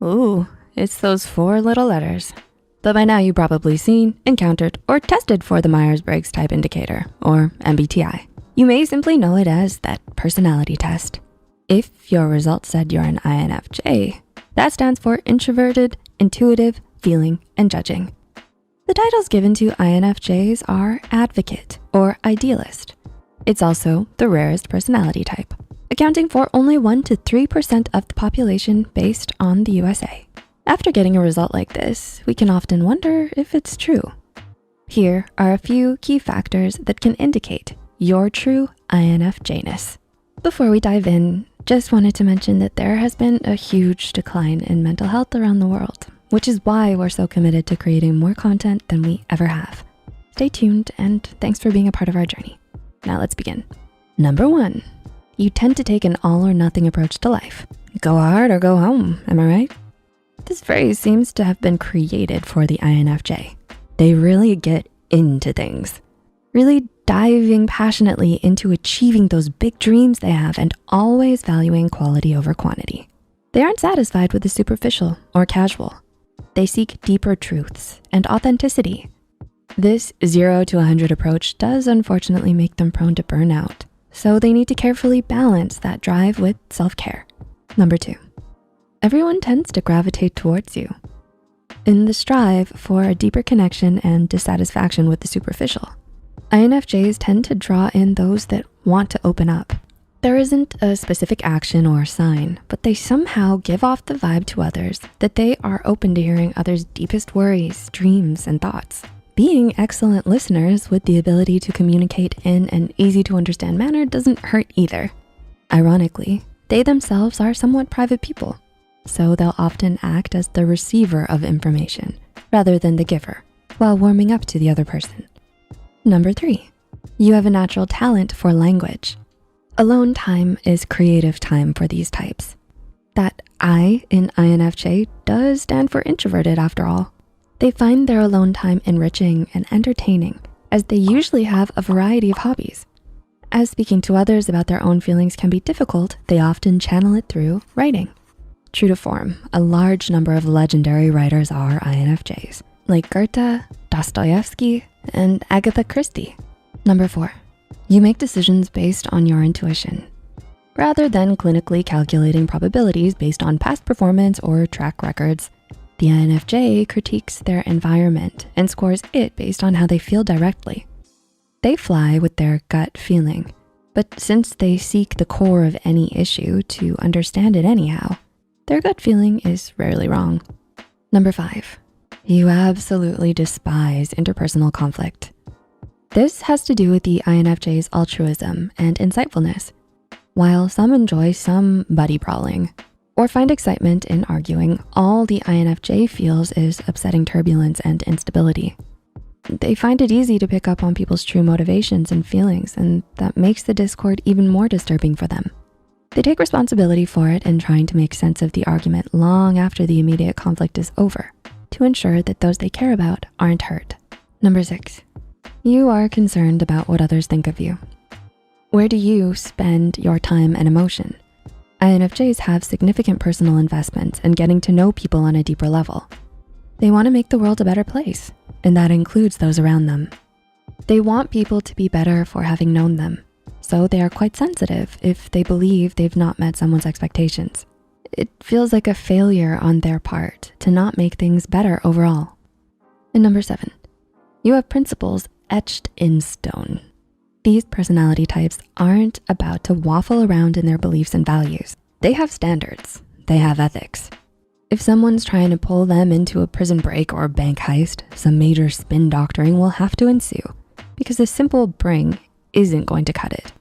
Ooh, it's those 4 little letters. But by now you've probably seen, encountered, or tested for the Myers-Briggs Type Indicator, or MBTI. You may simply know it as that personality test. If your results said you're an INFJ, that stands for Introverted, Intuitive, Feeling, and Judging. The titles given to INFJs are Advocate or Idealist. It's also the rarest personality type, accounting for only 1 to 3% of the population based on the USA. After getting a result like this, we can often wonder if it's true. Here are a few key factors that can indicate your true INFJ-ness. Before we dive in, just wanted to mention that there has been a huge decline in mental health around the world, which is why we're so committed to creating more content than we ever have. Stay tuned, and thanks for being a part of our journey. Now let's begin. Number 1, you tend to take an all or nothing approach to life. Go hard or go home, am I right? This phrase seems to have been created for the INFJ. They really get into things, really diving passionately into achieving those big dreams they have and always valuing quality over quantity. They aren't satisfied with the superficial or casual. They seek deeper truths and authenticity. This 0 to 100 approach does unfortunately make them prone to burnout, so they need to carefully balance that drive with self-care. Number 2, everyone tends to gravitate towards you. In the strive for a deeper connection and dissatisfaction with the superficial, INFJs tend to draw in those that want to open up. There isn't a specific action or sign, but they somehow give off the vibe to others that they are open to hearing others' deepest worries, dreams, and thoughts. Being excellent listeners with the ability to communicate in an easy to understand manner doesn't hurt either. Ironically, they themselves are somewhat private people, so they'll often act as the receiver of information rather than the giver while warming up to the other person. Number 3, you have a natural talent for language. Alone time is creative time for these types. That I in INFJ does stand for introverted after all. They find their alone time enriching and entertaining, as they usually have a variety of hobbies. As speaking to others about their own feelings can be difficult, they often channel it through writing. True to form, a large number of legendary writers are INFJs, like Goethe, Dostoevsky, and Agatha Christie. Number 4, you make decisions based on your intuition, rather than clinically calculating probabilities based on past performance or track records. The INFJ critiques their environment and scores it based on how they feel directly. They fly with their gut feeling, but since they seek the core of any issue to understand it anyhow, their gut feeling is rarely wrong. Number 5, you absolutely despise interpersonal conflict. This has to do with the INFJ's altruism and insightfulness. While some enjoy some buddy brawling or find excitement in arguing, all the INFJ feels is upsetting turbulence and instability. They find it easy to pick up on people's true motivations and feelings, and that makes the discord even more disturbing for them. They take responsibility for it and trying to make sense of the argument long after the immediate conflict is over to ensure that those they care about aren't hurt. Number 6, you are concerned about what others think of you. Where do you spend your time and emotion? INFJs have significant personal investments in getting to know people on a deeper level. They wanna make the world a better place, and that includes those around them. They want people to be better for having known them, so they are quite sensitive if they believe they've not met someone's expectations. It feels like a failure on their part to not make things better overall. And number 7, you have principles etched in stone. These personality types aren't about to waffle around in their beliefs and values. They have standards, they have ethics. If someone's trying to pull them into a prison break or bank heist, some major spin doctoring will have to ensue because a simple bring isn't going to cut it.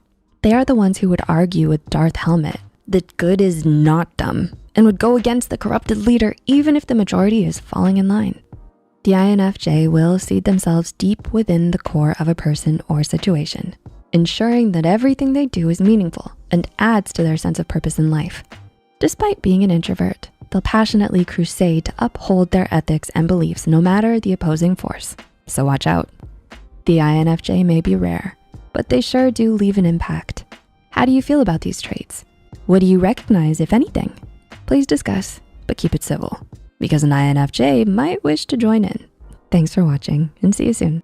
They are the ones who would argue with Darth Helmet that good is not dumb and would go against the corrupted leader even if the majority is falling in line. The INFJ will seed themselves deep within the core of a person or situation, ensuring that everything they do is meaningful and adds to their sense of purpose in life. Despite being an introvert, they'll passionately crusade to uphold their ethics and beliefs no matter the opposing force, so watch out. The INFJ may be rare, but they sure do leave an impact. How do you feel about these traits? What do you recognize, if anything? Please discuss but keep it civil, because an INFJ might wish to join in. Thanks for watching, and see you soon.